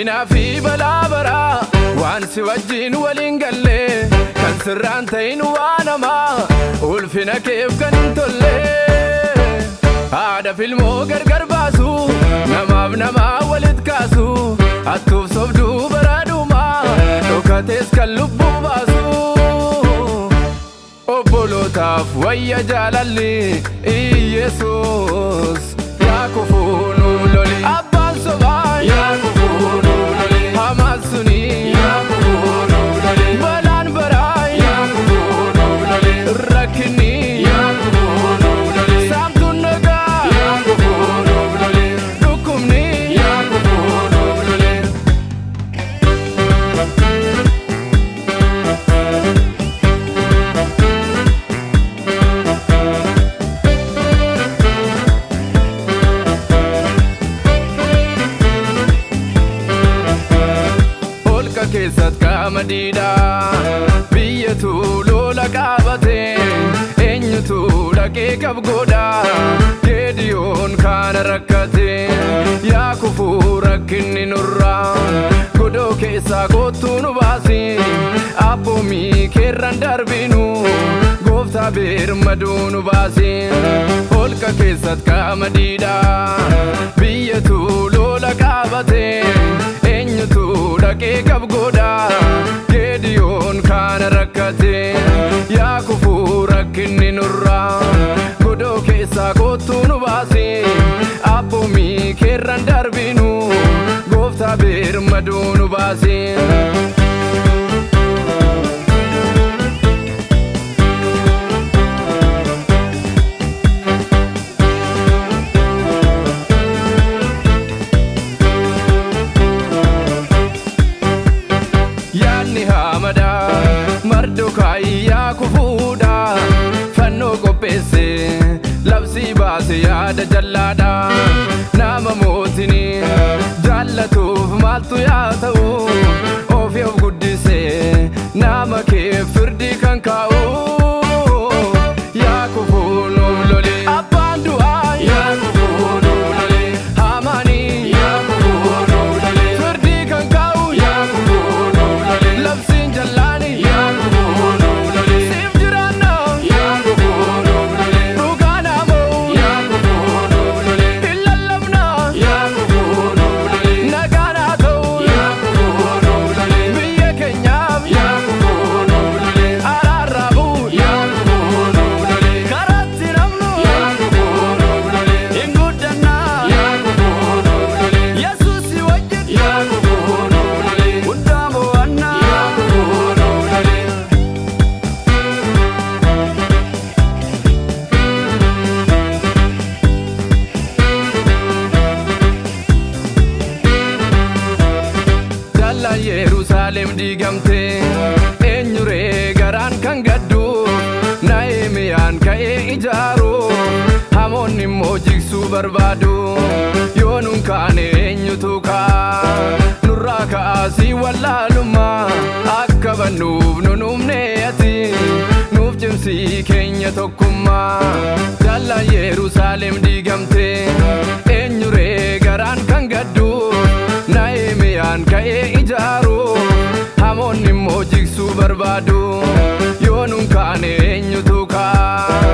Rakkinaa fi balaa baraa waan si wajjin waliin galle kan sirraan ta'in waan hamaa ulfina keef kan hin tolle. Haadha filmoo gargar baasu namaaf namaa walit kaasu hattuuf sobduu baraadhumaa dhokatees kan lubbuu baasu. Obbolootaaf wayya jaalalli Iyesuus yaa kufuu nu loli. Abbaan sobaa yaa kufuu nu loli. Hamaan suni yaa kufuu nu loli. Balaan baraa yaa kufuu nu loli. Rakkinni yaa kufuu nu loli. Saamtuun nagaa yaa kufuu nu loli. Dhukkubni yaa kufuu nu loli. Keessat qaama diidaa biyyatu lola qaabate eenyutu dhaqee qabgoodha Geediyoon kaana rakkate yaa kufuu rakkinni nurraa godoo keessaa kottuu nu baasi abboomii keerran darbinu gooftaa birmaduu nu baasi. Holqa keessat qaama diidaa biyyatu lola qaabate eenyutu dhaqee qabgoodha Geediyoon kaana rakkate yaa kufuu rakkinni nurraa godoo keessaa kottuu nu baasi abboomii keerran darbinu gooftaa birmaduu nu baasi. Mardokaayi yaa kufuudha fannoo qopheesse labsii baase yaada jallaadha nama mootini jaallatuuf maaltu yaa ta'u ofii of guddise nama kee firdii kan kaa'u yaa kufuu nu loli. Abbaan du'aa yaa kufuu nu loli. Hamaani yaa kufuu nu loli. Firdii kan kaa'u yaa kufuu nu loli. Labsiin jallaani yaa kufuu nu loli. Siif jiraanna yaa kufuu nu loli. Dhugaan hamoo yaa kufuu nu loli. Hin lallabna yaa kufuu nu loli. Nagaan haa ta'u yaa kufuu nu loli. Biyya keenyaaf yaa kufuu nu loli. Araarraabuu yaa kufuu nu loli. Karaatti namnu yaa kufuu nu loli. Hin guddannaa yaa kufuu nu loli. Yesuusi wajjin yaa kufuu nu loli. Guddaa mo'annaa yaa kufuu nu loli. Dallaan Yerusaalem diigamte eenyuree garaan kan gaddu Nahemiyaan ka'ee ijaaru hamoonni immoo jigsuu barbaadu yoo nun kaane eenyutu ka'a nurraa ka'aasii wallaalummaa akka bannuuf nun humnee ati nuuf cimsii keenya tokkummaa. Dallaan Yerusaalem diigamte eenyuree garaan kan gaddu Nahemiyaan ka'ee ijaaru hamoonni immoo jigsuu barbaadu yoo nun kaane eenyutu ka'a